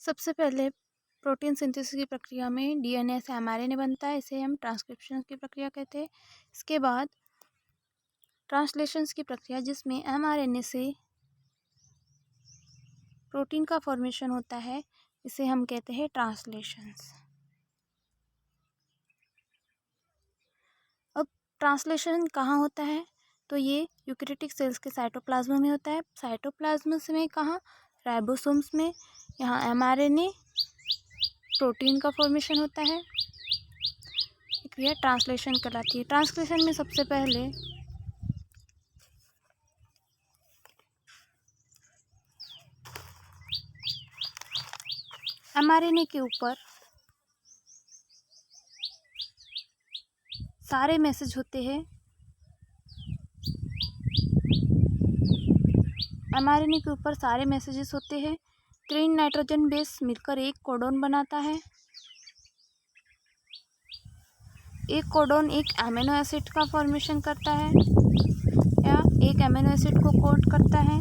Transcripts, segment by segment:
सबसे पहले protein synthesis की प्रक्रिया में डीएनए से एमआरएनए बनता है, इसे हम ट्रांसक्रिप्शन की प्रक्रिया कहते हैं। इसके बाद ट्रांसलेशंस की प्रक्रिया, जिसमें एमआरएनए से प्रोटीन का फॉर्मेशन होता है, इसे हम कहते हैं ट्रांसलेशंस। अब ट्रांसलेशन कहाँ होता है? तो ये यूकेरियोटिक सेल्स के साइटोप्लाज्म में होता है। साइटोप्लाज्म में कहाँ? राइबोसोम्स में। यहाँ एमआरएनए प्रोटीन का फॉर्मेशन होता है। क्रिया ट्रांसलेशन कहलाती है। ट्रांसलेशन में सबसे पहले एमआरएनए के ऊपर सारे मैसेज होते हैं। एमआरएनए के ऊपर सारे मैसेजेस होते हैं। 3 नाइट्रोजन बेस मिलकर एक कोडोन बनाता है। एक कोडोन एक अमीनो एसिड का फॉर्मेशन करता है या एक अमीनो एसिड को कोड करता है।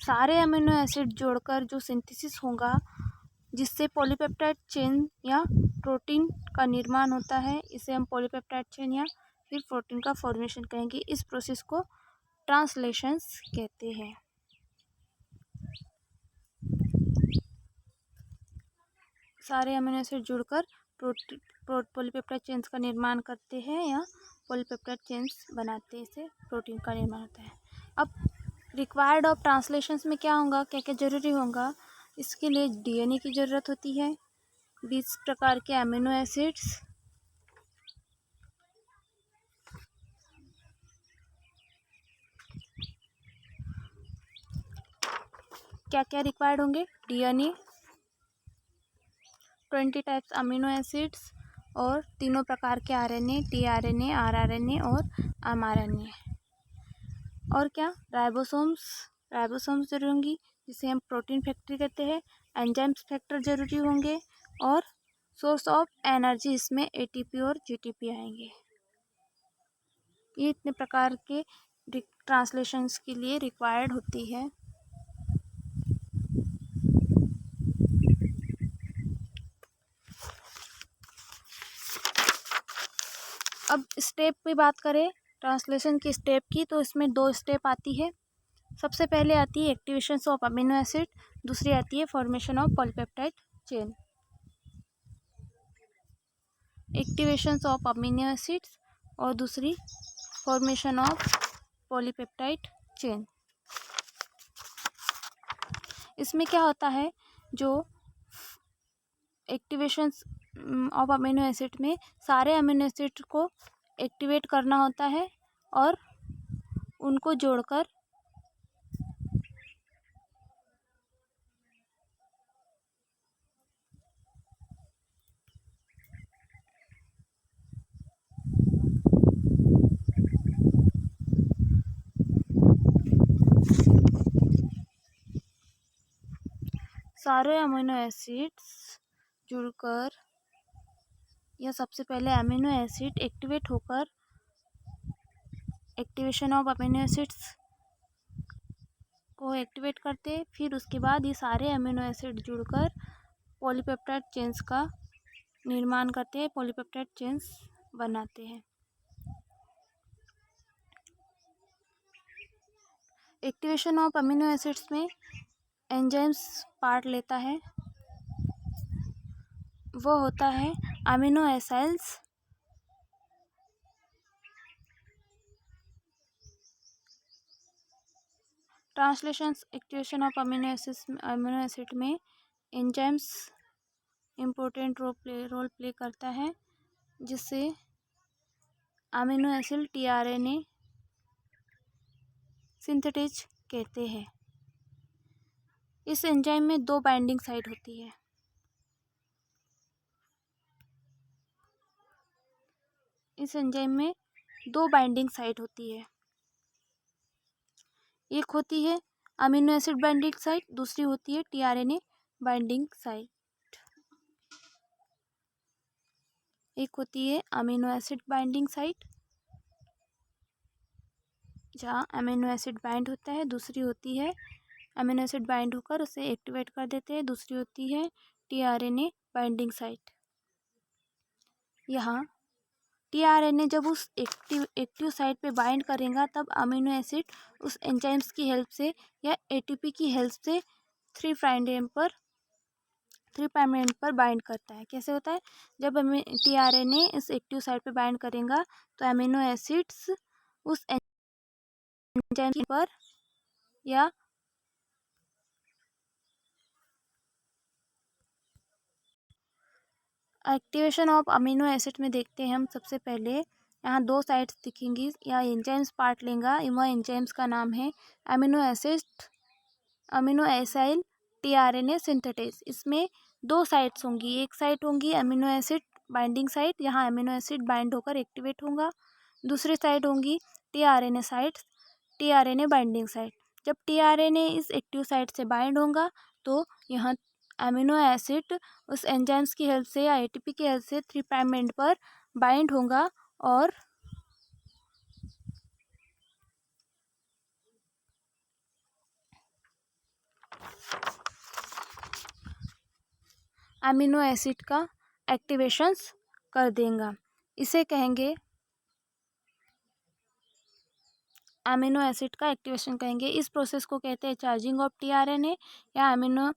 सारे अमीनो एसिड जोड़कर जो सिंथेसिस होगा, जिससे पॉलीपेप्टाइड चेन या प्रोटीन का निर्माण होता है, इसे हम पॉलीपेप्टाइड चेन या फिर प्रोटीन का फॉर्मेशन कहेंगे। इस प्रोसेस को ट्रांसलेशंस कहते हैं। सारे अमीनो एसिड जुड़कर पॉलीपेप्टाइड चेन्स का निर्माण करते हैं या पॉलीपेप्टाइड चेन्स बनाते हैं, इसे प्रोटीन का निर्माण होता है। अब रिक्वायर्ड ऑफ ट्रांसलेशंस में क्या होगा, क्या क्या जरूरी होगा? इसके लिए डीएनए की ज़रूरत होती है, 20 प्रकार के अमीनो एसिड्स, क्या क्या रिक्वायर्ड होंगे? डीएनए, 20 टाइप्स अमीनो एसिड्स और तीनों प्रकार के आरएनए, टीआरएनए, आरआरएनए और एमआरएनए। और क्या? राइबोसोम्स जरूरी होंगी, जिसे हम प्रोटीन फैक्ट्री कहते हैं। एंजाइम्स फैक्टर जरूरी होंगे और सोर्स ऑफ एनर्जी, इसमें एटीपी और जीटीपी आएंगे। ये इतने प्रकार के ट्रांसलेशंस के लिए रिक्वायर्ड होती है। अब स्टेप की बात करें ट्रांसलेशन की स्टेप की, तो इसमें 2 स्टेप आती है। सबसे पहले आती है एक्टिवेशन ऑफ अमीनो एसिड, दूसरी आती है formation of polypeptide chain. Activation of amino acids और दूसरी फॉर्मेशन ऑफ पॉलीपेप्टाइड चेन। इसमें क्या होता है, जो एक्टिवेशन ऑफ अमीनो एसिड में सारे अमीनो एसिड को एक्टिवेट करना होता है और उनको जोड़कर सारे अमीनो एसिड्स जुड़कर या सबसे पहले अमीनो एसिड एक्टिवेट होकर एक्टिवेशन ऑफ अमीनो एसिड्स को एक्टिवेट करते हैं। फिर उसके बाद ये सारे अमीनो एसिड जुड़कर पॉलीपेप्टाइड चेन्स का निर्माण करते हैं, पॉलीपेप्टाइड चेन्स बनाते हैं। एक्टिवेशन ऑफ अमीनो एसिड्स में एंजाइम्स पार्ट लेता है, वो होता है amino acids, translations activation of amino acid में एंजाइम्स इम्पोर्टेंट रोल प्ले करता है, जिससे अमीनो एसिड टीआरएनए सिंथेटिज कहते हैं। इस एंजाइम में 2 बाइंडिंग साइट होती है। इस एंजाइम में 2 बाइंडिंग साइट होती है। एक होती है अमीनो एसिड बाइंडिंग साइट, दूसरी होती है टीआरएनए बाइंडिंग साइट। एक होती है अमीनो एसिड बाइंडिंग साइट, जहाँ अमीनो एसिड बाइंड होता है, दूसरी होती है अमीनो एसिड बाइंड होकर उसे एक्टिवेट कर देते हैं, दूसरी होती है टीआरएनए बाइंडिंग साइट। यहाँ टीआरएनए जब उस एक्टिव साइट पे बाइंड करेगा तब अमीनो एसिड उस एंजाइम्स की हेल्प से या एटीपी की हेल्प से 3' एंड पर बाइंड करता है। कैसे होता है? जब टीआरएनए इस एक्टिव साइट पे बाइंड करेगा तो अमीनो एसिड्स उस एंजाइम पर या एक्टिवेशन ऑफ अमीनो एसिड में देखते हैं हम सबसे पहले यहाँ 2 साइट्स दिखेंगी या एंजाइम्स पार्ट लेगा। वह एंजाइम्स का नाम है अमीनो एसाइल टीआरएनए सिंथेटेस। इसमें 2 साइट्स होंगी, एक साइट होंगी अमीनो एसिड बाइंडिंग साइट, यहाँ अमीनो एसिड बाइंड होकर एक्टिवेट होगा। दूसरी साइट होंगी tRNA sites, tRNA binding site. जब टीआरएनए इस एक्टिव साइट से बाइंड होगा तो यहाँ अमीनो एसिड उस एंजाइम्स की हेल्प से या एटीपी की हेल्प से 3' एंड पर बाइंड होगा और अमीनो एसिड का एक्टिवेशंस कर देगा। इसे कहेंगे अमीनो एसिड का एक्टिवेशन कहेंगे। इस प्रोसेस को कहते हैं चार्जिंग ऑफ टीआरएनए या अमीनो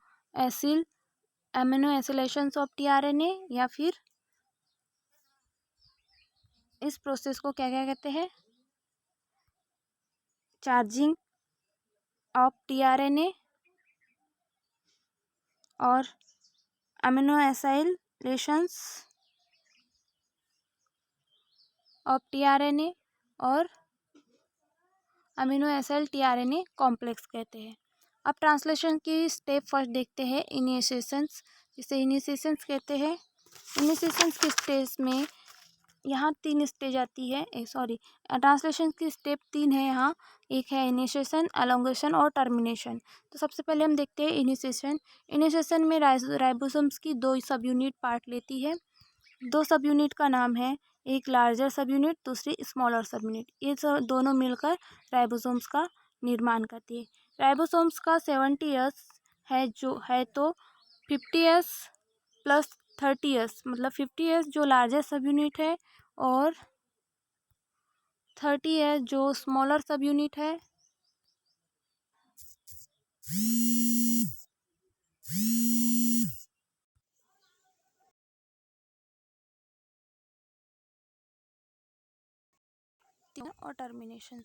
एसिलेशंस ऑफ टीआरएनए, या फिर इस प्रोसेस को क्या क्या कहते हैं? चार्जिंग ऑफ टीआरएनए और अमीनो एसिलेशंस ऑफ टीआरएनए और अमीनो एसिल टीआरएनए कॉम्प्लेक्स कहते हैं। अब ट्रांसलेशन की स्टेप फर्स्ट देखते हैं इनिशिएशंस, जिसे इनिशिएशंस कहते हैं। इनिशिएशंस के स्टेज में यहाँ 3 स्टेज आती है, ट्रांसलेशन की स्टेप 3 है यहाँ। एक है इनिशिएशन, एलोंगेशन और टर्मिनेशन। तो सबसे पहले हम देखते हैं इनिशिएशन। इनिशिएशन में राइबोसोम्स की 2 सब यूनिट पार्ट लेती है। 2 सब यूनिट का नाम है, एक लार्जर सब यूनिट, दूसरी स्मॉलर सब यूनिट। ये दोनों मिलकर राइबोसोम्स का निर्माण करती है। राइबोसोम्स का 70 ईयर्स है जो है, तो 50 ईयर्स प्लस 30 ईयर्स, मतलब 50 ईयर्स जो लार्जर सब यूनिट है और 30 ईयर्स जो स्मॉलर सब यूनिट है। और टर्मिनेशन